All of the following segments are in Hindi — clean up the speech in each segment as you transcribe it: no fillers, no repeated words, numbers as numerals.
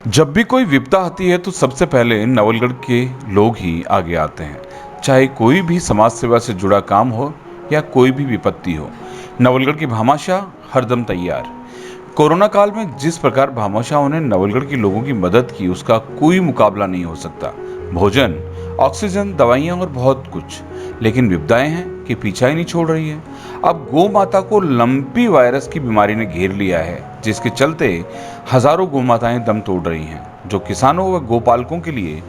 जब भी कोई विपदा आती है तो सबसे पहले नवलगढ़ के लोग ही आगे आते हैं। चाहे कोई भी समाज सेवा से जुड़ा काम हो या कोई भी विपत्ति हो, नवलगढ़ की भामाशाह हरदम तैयार। कोरोना काल में जिस प्रकार भामाशाहों ने नवलगढ़ के लोगों की मदद की, उसका कोई मुकाबला नहीं हो सकता। भोजन, ऑक्सीजन, दवाइयाँ और बहुत कुछ, लेकिन विपदाएं हैं कि पीछा ही नहीं छोड़ रही है। अब गौ माता को लंपी वायरस की बीमारी ने घेर लिया है, जिसके चलते हजारों गौ माताएं दम तोड़ रही हैं, जो किसानों व गोपालकों के लिए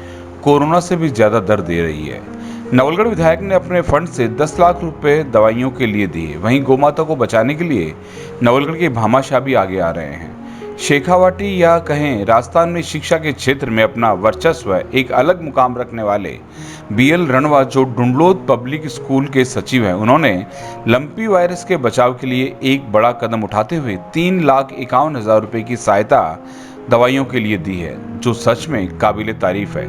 कोरोना से भी ज्यादा दर्द दे रही है। नवलगढ़ विधायक ने अपने फंड से 10 लाख रुपए दवाइयों के लिए दिए। वहीं गौ माता को बचाने के लिए नवलगढ़ के भामाशाह भी आगे आ रहे हैं। शेखावाटी या कहें राजस्थान में शिक्षा के क्षेत्र में अपना वर्चस्व एक अलग मुकाम रखने वाले बीएल रणवा, जो डुंडलोद पब्लिक स्कूल के सचिव हैं, उन्होंने लंपी वायरस के बचाव के लिए एक बड़ा कदम उठाते हुए 3,51,000 रुपए की सहायता दवाइयों के लिए दी है, जो सच में काबिले तारीफ है।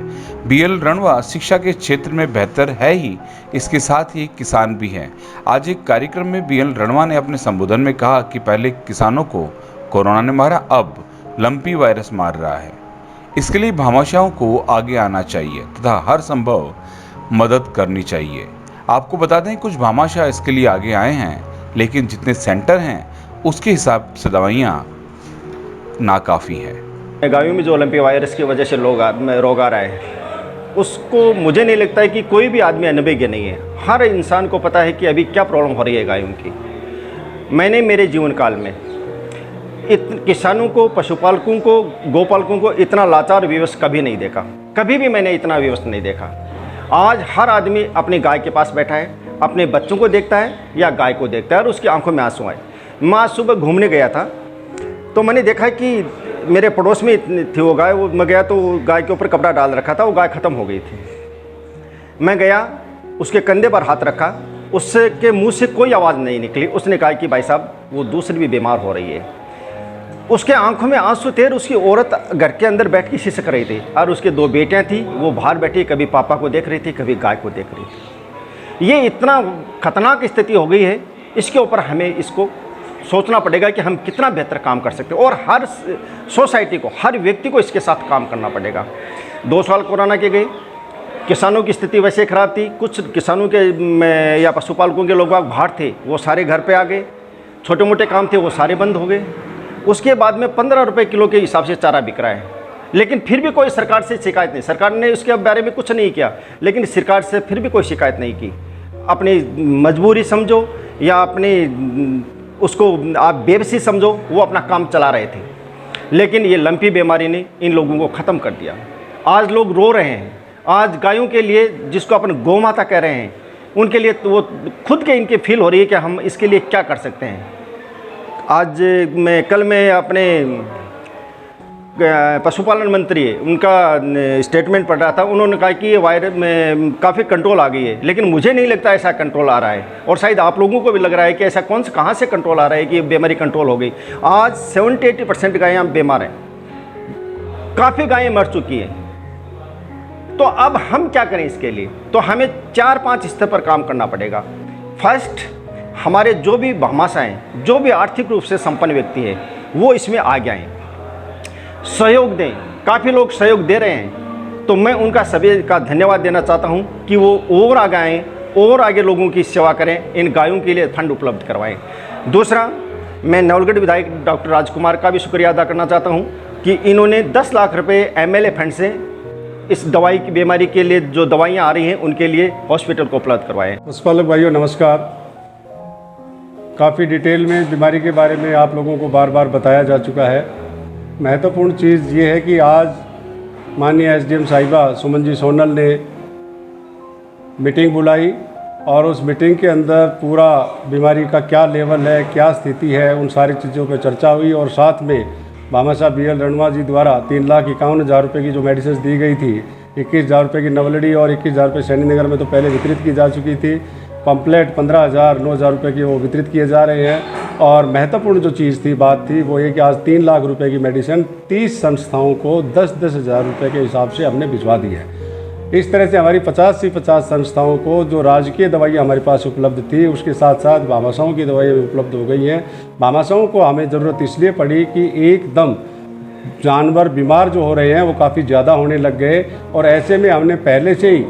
बीएल रणवा शिक्षा के क्षेत्र में बेहतर है ही, इसके साथ ही एक किसान भी हैं। आज एक कार्यक्रम में बीएल रणवा ने अपने संबोधन में कहा कि पहले किसानों को कोरोना ने मारा, अब लंपी वायरस मार रहा है। इसके लिए भामाशाहों को आगे आना चाहिए तथा हर संभव मदद करनी चाहिए। आपको बता दें, कुछ भामाशाह इसके लिए आगे आए हैं, लेकिन जितने सेंटर हैं उसके हिसाब से दवाइयाँ नाकाफ़ी है। गायों में जो ओलंपिक वायरस की वजह से रोग आ रहा है, उसको मुझे नहीं लगता है कि कोई भी आदमी अनभिज्ञ नहीं है। हर इंसान को पता है कि अभी क्या प्रॉब्लम हो रही है गायों की। मैंने मेरे जीवन काल में किसानों को, पशुपालकों को, गोपालकों को इतना लाचार विवश कभी नहीं देखा। कभी भी मैंने इतना विवश नहीं देखा। आज हर आदमी अपनी गाय के पास बैठा है, अपने बच्चों को देखता है या गाय को देखता है और उसकी आंखों में आंसू आए। मैं आज सुबह घूमने गया था तो मैंने देखा कि मेरे पड़ोस में थी वो गाय। वो मैं गया तो गाय के ऊपर कपड़ा डाल रखा था, वो गाय ख़त्म हो गई थी। मैं गया, उसके कंधे पर हाथ रखा, उससे के मुंह से कोई आवाज़ नहीं निकली। उसने कहा कि भाई साहब, वो दूसरी भी बीमार हो रही है। उसके आंखों में आंसू थे। उसकी औरत घर के अंदर बैठ के सिसक रही थी और उसके 2 बेटियां थी, वो बाहर बैठी, कभी पापा को देख रही थी, कभी गाय को देख रही थी। ये इतना खतरनाक स्थिति हो गई है, इसके ऊपर हमें इसको सोचना पड़ेगा कि हम कितना बेहतर काम कर सकते हैं और हर सोसाइटी को, हर व्यक्ति को इसके साथ काम करना पड़ेगा। 2 साल कोरोना के गए, किसानों की स्थिति वैसे ख़राब थी। कुछ किसानों के या पशुपालकों के लोग बाहर थे, वो सारे घर पे आ गए। छोटे मोटे काम थे वो सारे बंद हो गए। उसके बाद में 15 रुपये किलो के हिसाब से चारा बिक रहा है, लेकिन फिर भी कोई सरकार से शिकायत नहीं। सरकार ने उसके बारे में कुछ नहीं किया, लेकिन सरकार से फिर भी कोई शिकायत नहीं की। अपनी मजबूरी समझो या अपनी उसको आप बेबसी समझो, वो अपना काम चला रहे थे। लेकिन ये लंपी बीमारी ने इन लोगों को ख़त्म कर दिया। आज लोग रो रहे हैं। आज गायों के लिए, जिसको अपन गौ माता कह रहे हैं, उनके लिए तो वो खुद के इनके फील हो रही है कि हम इसके लिए क्या कर सकते हैं। आज कल मैं अपने पशुपालन मंत्री है, उनका स्टेटमेंट पढ़ रहा था। उन्होंने कहा कि ये वायरस में काफ़ी कंट्रोल आ गई है, लेकिन मुझे नहीं लगता ऐसा कंट्रोल आ रहा है और शायद आप लोगों को भी लग रहा है कि ऐसा कहाँ से कंट्रोल आ रहा है कि बीमारी कंट्रोल हो गई। आज 70-80% गायें बीमार हैं, काफ़ी गायें मर चुकी हैं। तो अब हम क्या करें इसके लिए? तो हमें 4-5 स्तर पर काम करना पड़ेगा। फर्स्ट, हमारे जो भी भामाशाह हैं, जो भी आर्थिक रूप से संपन्न व्यक्ति है, वो इसमें आगे आएँ, सहयोग दें। काफ़ी लोग सहयोग दे रहे हैं, तो मैं उनका सभी का धन्यवाद देना चाहता हूं कि वो और आगे आएँ और आगे लोगों की सेवा करें, इन गायों के लिए फंड उपलब्ध करवाएं। दूसरा, मैं नवलगढ़ विधायक डॉक्टर राजकुमार का भी शुक्रिया अदा करना चाहता हूं कि इन्होंने 10 लाख रुपये एमएलए फंड से इस दवाई की बीमारी के लिए जो दवाइयाँ आ रही हैं उनके लिए हॉस्पिटल को उपलब्ध करवाएँ। पशुपालक भाइयों नमस्कार। काफ़ी डिटेल में बीमारी के बारे में आप लोगों को बार बार बताया जा चुका है। महत्वपूर्ण चीज़ ये है कि आज माननीय एसडीएम साहिबा सुमन जी सोनल ने मीटिंग बुलाई और उस मीटिंग के अंदर पूरा बीमारी का क्या लेवल है, क्या स्थिति है, उन सारी चीज़ों पर चर्चा हुई। और साथ में भामाशाह बीएल रणवा जी द्वारा 3,51,000 रुपये की जो मेडिसिन दी गई थी, 21,000 रुपये की नवलड़ी और 21,000 रुपये सैनी नगर में तो पहले वितरित की जा चुकी थी। पंपलेट 15,000, 9,000 रुपये की वो वितरित किए जा रहे हैं। और महत्वपूर्ण जो चीज़ थी, बात थी, वो ये कि आज 3 लाख रुपए की मेडिसिन 30 संस्थाओं को 10-10 हज़ार रुपये के हिसाब से हमने भिजवा दी है। इस तरह से हमारी 50 से 50 संस्थाओं को जो राजकीय दवाइयाँ हमारे पास उपलब्ध थी, उसके साथ साथ भामाशाहों की दवाइयाँ भी उपलब्ध हो गई हैं। भामाशाहों को हमें ज़रूरत इसलिए पड़ी कि एकदम जानवर बीमार जो हो रहे हैं वो काफ़ी ज़्यादा होने लग गए। और ऐसे में हमने पहले से ही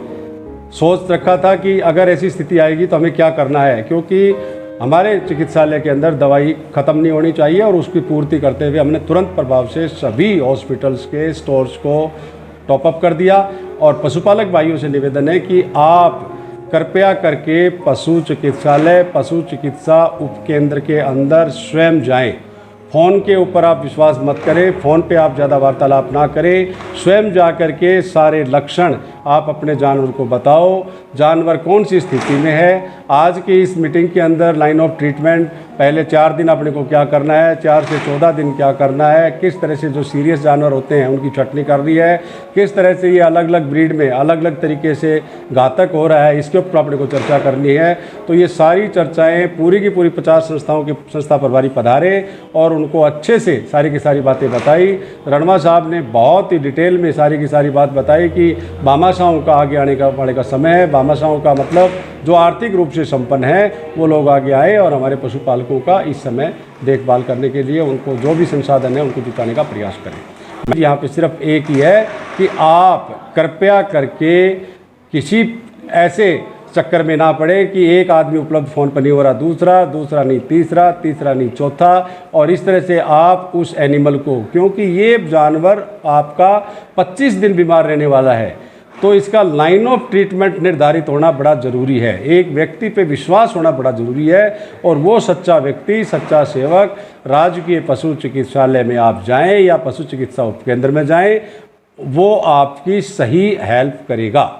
सोच रखा था कि अगर ऐसी स्थिति आएगी तो हमें क्या करना है, क्योंकि हमारे चिकित्सालय के अंदर दवाई ख़त्म नहीं होनी चाहिए। और उसकी पूर्ति करते हुए हमने तुरंत प्रभाव से सभी हॉस्पिटल्स के स्टोर्स को टॉपअप कर दिया। और पशुपालक भाइयों से निवेदन है कि आप कृपया करके पशु चिकित्सालय, पशु चिकित्सा उपकेंद्र के अंदर स्वयं जाएं। फ़ोन के ऊपर आप विश्वास मत करें, फ़ोन पे आप ज़्यादा वार्तालाप ना करें। स्वयं जा कर के सारे लक्षण आप अपने जानवर को बताओ, जानवर कौन सी स्थिति में है। आज की इस मीटिंग के अंदर लाइन ऑफ ट्रीटमेंट, पहले 4 दिन अपने को क्या करना है, 4 से 14 दिन क्या करना है, किस तरह से जो सीरियस जानवर होते हैं उनकी छटनी कर रही है, किस तरह से ये अलग अलग ब्रीड में अलग अलग तरीके से घातक हो रहा है, इसके ऊपर अपने को चर्चा करनी है। तो ये सारी चर्चाएँ पूरी की पूरी 50 संस्थाओं के संस्था प्रभारी पधारे और उनको अच्छे से सारी की सारी बातें बताई। रणवा साहब ने बहुत ही डिटेल में सारी की सारी बात बताई कि भामाशाहों का आगे आने का समय है। भामाशाहों का मतलब जो आर्थिक रूप से संपन्न है वो लोग आगे आए और हमारे पशुपालकों का इस समय देखभाल करने के लिए उनको जो भी संसाधन है उनको जुटाने का प्रयास करें। यहाँ पे सिर्फ एक ही है कि आप कृपया करके किसी ऐसे चक्कर में ना पड़े कि एक आदमी उपलब्ध फ़ोन पर नहीं हो रहा, दूसरा नहीं तीसरा, तीसरा नहीं चौथा, और इस तरह से आप उस एनिमल को, क्योंकि ये जानवर आपका 25 दिन बीमार रहने वाला है, तो इसका लाइन ऑफ ट्रीटमेंट निर्धारित होना बड़ा ज़रूरी है। एक व्यक्ति पे विश्वास होना बड़ा ज़रूरी है और वो सच्चा व्यक्ति, सच्चा सेवक राजकीय पशु चिकित्सालय में आप जाएं या पशु चिकित्सा उपकेंद्र में जाएं, वो आपकी सही हेल्प करेगा।